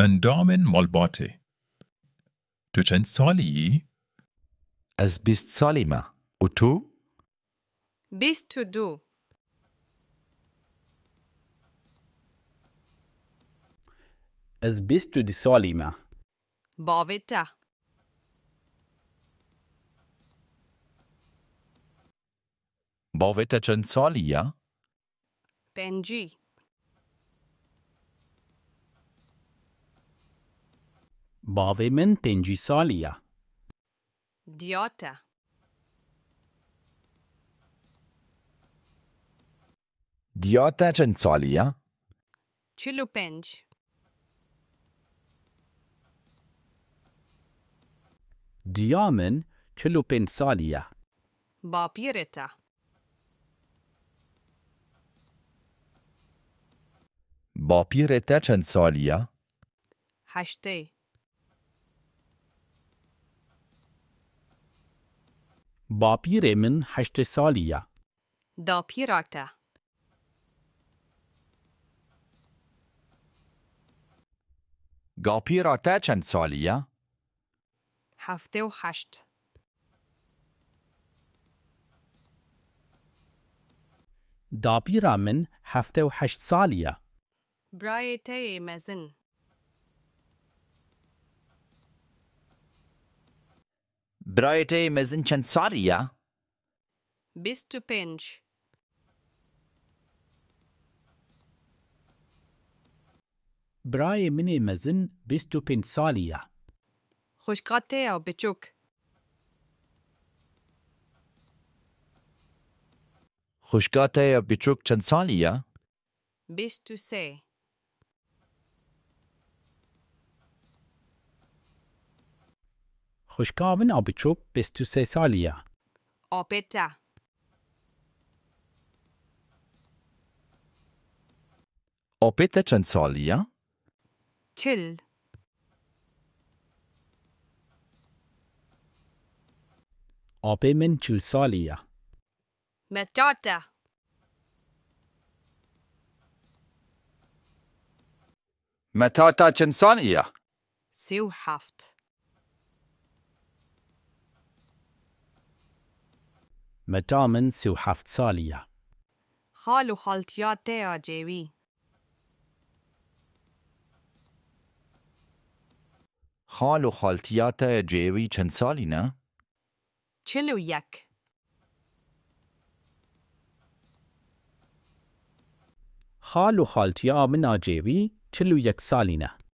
اندام مالباته. تو چند سالی؟ از 20 سالمه. و تو؟ 22. از 22 سالمه. باوته. باوته چند سالیه؟ 5. باوی من 5 سالیه. دیاته. دیاته چند سالیه؟ 45. دیا من 45 سالیه. باپیرته. با پیرته چند سالیه؟ 8. با پیر من 8 سالیه. داپیراته. گا پیراته چند سالیه؟ 7 و 8. دا پیر من 7 و 8 سالیه. برایته مزن. برایته مزن چند سالیه؟ 25. برای من مزن 25 سالیه. خوشقاته او بچوک. خوشگاته یا بیچوک چند سالیه؟ 23. خوشکاون آبچوب 23 سالیه. آپته. آپیته چند سالیه؟ 40. آبی من 40 سالیه. متاته. متاتا چند سالیه؟ 37. متا من 37 سالیه. خال و خالتیاته آجیوی. خال و خالتیات جیوی چند سالی نه؟ 41. خال و خالتیا من آجیوی 41 سالینه.